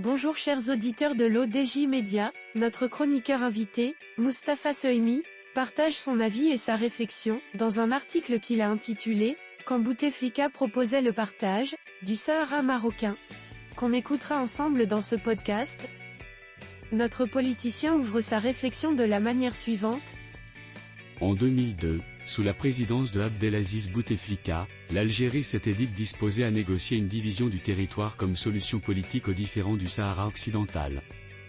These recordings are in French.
Bonjour chers auditeurs de l'ODJ Média, notre chroniqueur invité, Mustapha Sohimi, partage son avis et sa réflexion, dans un article qu'il a intitulé « Quand Bouteflika proposait le partage, du Sahara marocain », qu'on écoutera ensemble dans ce podcast. Notre politicien ouvre sa réflexion de la manière suivante. En 2002, sous la présidence de Abdelaziz Bouteflika, l'Algérie s'était dite disposée à négocier une division du territoire comme solution politique aux différends du Sahara occidental.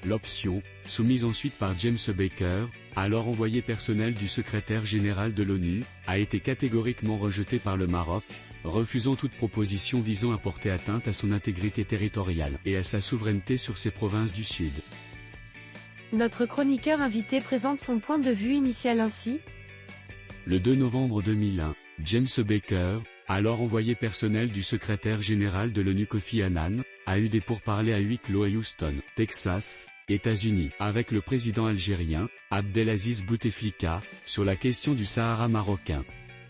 L'option, soumise ensuite par James Baker, alors envoyé personnel du secrétaire général de l'ONU, a été catégoriquement rejetée par le Maroc, refusant toute proposition visant à porter atteinte à son intégrité territoriale et à sa souveraineté sur ses provinces du Sud. Notre chroniqueur invité présente son point de vue initial ainsi. Le 2 novembre 2001, James Baker, alors envoyé personnel du secrétaire général de l'ONU Kofi Annan, a eu des pourparlers à huis clos à Houston, Texas, États-Unis, avec le président algérien, Abdelaziz Bouteflika, sur la question du Sahara marocain.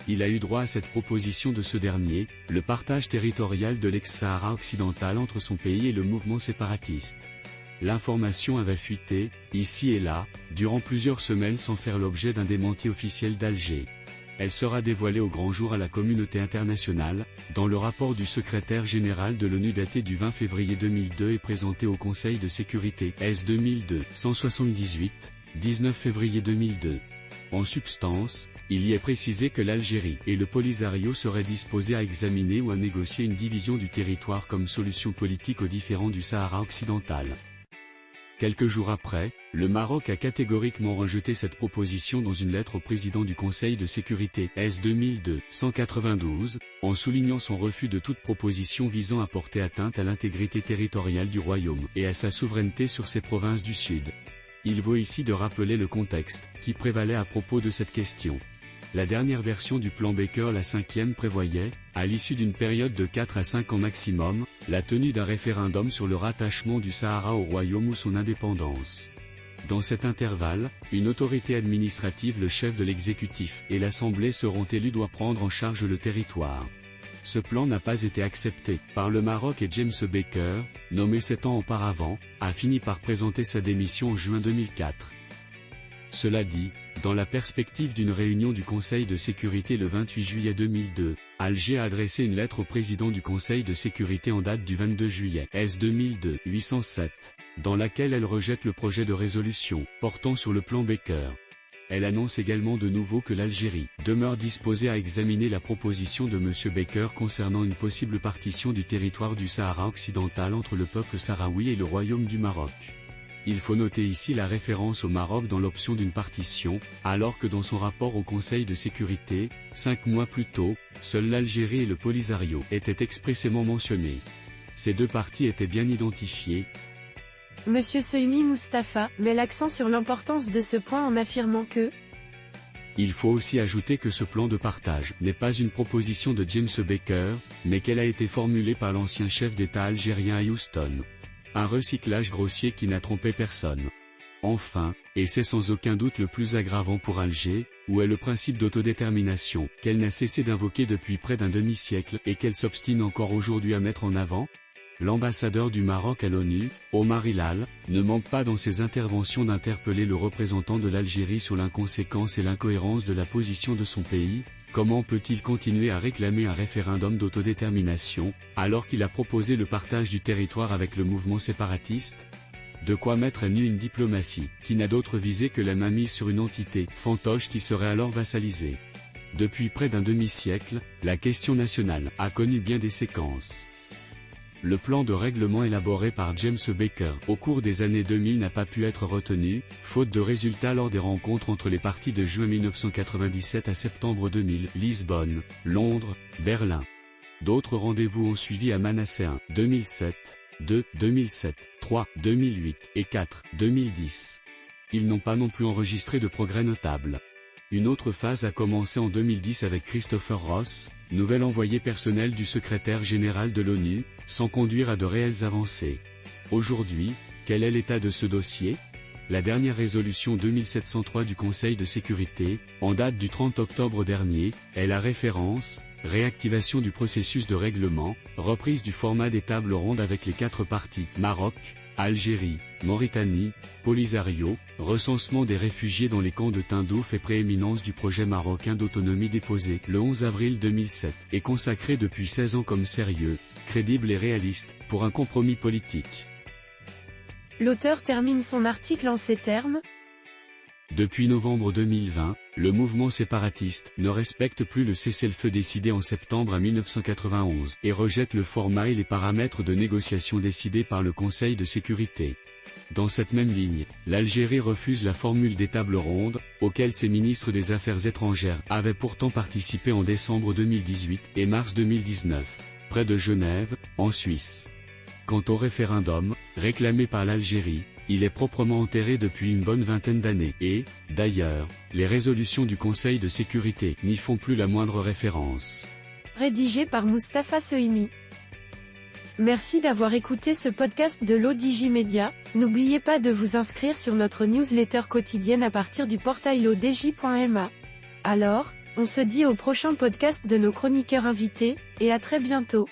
Il a eu droit à cette proposition de ce dernier, le partage territorial de l'ex-Sahara occidental entre son pays et le mouvement séparatiste. L'information avait fuité, ici et là, durant plusieurs semaines sans faire l'objet d'un démenti officiel d'Alger. Elle sera dévoilée au grand jour à la communauté internationale, dans le rapport du secrétaire général de l'ONU daté du 20 février 2002 et présenté au Conseil de sécurité S 2002-178, 19 février 2002. En substance, il y est précisé que l'Algérie et le Polisario seraient disposés à examiner ou à négocier une division du territoire comme solution politique aux différends du Sahara occidental. Quelques jours après, le Maroc a catégoriquement rejeté cette proposition dans une lettre au président du Conseil de sécurité S 2002-192, en soulignant son refus de toute proposition visant à porter atteinte à l'intégrité territoriale du royaume et à sa souveraineté sur ses provinces du Sud. Il vaut ici de rappeler le contexte qui prévalait à propos de cette question. La dernière version du plan Baker, la 5e, prévoyait, à l'issue d'une période de 4 à 5 ans maximum, la tenue d'un référendum sur le rattachement du Sahara au royaume ou son indépendance. Dans cet intervalle, une autorité administrative, le chef de l'exécutif et l'Assemblée seront élus doivent prendre en charge le territoire. Ce plan n'a pas été accepté par le Maroc et James Baker, nommé 7 ans auparavant, a fini par présenter sa démission en juin 2004. Cela dit, dans la perspective d'une réunion du Conseil de sécurité le 28 juillet 2002, Alger a adressé une lettre au président du Conseil de sécurité en date du 22 juillet S 2002-807, dans laquelle elle rejette le projet de résolution portant sur le plan Baker. Elle annonce également de nouveau que l'Algérie demeure disposée à examiner la proposition de M. Baker concernant une possible partition du territoire du Sahara occidental entre le peuple sahraoui et le Royaume du Maroc. Il faut noter ici la référence au Maroc dans l'option d'une partition, alors que dans son rapport au Conseil de sécurité, 5 mois plus tôt, seuls l'Algérie et le Polisario étaient expressément mentionnés. Ces deux parties étaient bien identifiées. Monsieur Sohimi Mustapha met l'accent sur l'importance de ce point en affirmant que il faut aussi ajouter que ce plan de partage n'est pas une proposition de James Baker, mais qu'elle a été formulée par l'ancien chef d'État algérien à Houston. Un recyclage grossier qui n'a trompé personne. Enfin, et c'est sans aucun doute le plus aggravant pour Alger, où est le principe d'autodétermination, qu'elle n'a cessé d'invoquer depuis près d'un demi-siècle et qu'elle s'obstine encore aujourd'hui à mettre en avant. L'ambassadeur du Maroc à l'ONU, Omar Hilal, ne manque pas dans ses interventions d'interpeller le représentant de l'Algérie sur l'inconséquence et l'incohérence de la position de son pays. Comment peut-il continuer à réclamer un référendum d'autodétermination, alors qu'il a proposé le partage du territoire avec le mouvement séparatiste? De quoi mettre à nu une diplomatie, qui n'a d'autre visée que la mainmise sur une entité, fantoche qui serait alors vassalisée. Depuis près d'un demi-siècle, la question nationale a connu bien des séquences. Le plan de règlement élaboré par James Baker au cours des années 2000 n'a pas pu être retenu, faute de résultats lors des rencontres entre les parties de juin 1997 à septembre 2000, Lisbonne, Londres, Berlin. D'autres rendez-vous ont suivi à Manassé 1, 2007, 2, 2007, 3, 2008 et 4, 2010. Ils n'ont pas non plus enregistré de progrès notables. Une autre phase a commencé en 2010 avec Christopher Ross, nouvel envoyé personnel du secrétaire général de l'ONU, sans conduire à de réelles avancées. Aujourd'hui, quel est l'état de ce dossier? La dernière résolution 2703 du Conseil de sécurité, en date du 30 octobre dernier, est la référence, réactivation du processus de règlement, reprise du format des tables rondes avec les 4 parties, Maroc, Algérie, Mauritanie, Polisario, recensement des réfugiés dans les camps de Tindouf et prééminence du projet marocain d'autonomie déposé le 11 avril 2007 est consacré depuis 16 ans comme sérieux, crédible et réaliste, pour un compromis politique. L'auteur termine son article en ces termes. Depuis novembre 2020, le mouvement séparatiste ne respecte plus le cessez-le-feu décidé en septembre 1991 et rejette le format et les paramètres de négociation décidés par le Conseil de sécurité. Dans cette même ligne, l'Algérie refuse la formule des tables rondes, auxquelles ses ministres des Affaires étrangères avaient pourtant participé en décembre 2018 et mars 2019, près de Genève, en Suisse. Quant au référendum, réclamé par l'Algérie, il est proprement enterré depuis une bonne vingtaine d'années et, d'ailleurs, les résolutions du Conseil de sécurité n'y font plus la moindre référence. Rédigé par Mustapha Sohimi. Merci d'avoir écouté ce podcast de l'ODJ Media. N'oubliez pas de vous inscrire sur notre newsletter quotidienne à partir du portail lodj.ma. Alors, on se dit au prochain podcast de nos chroniqueurs invités, et à très bientôt.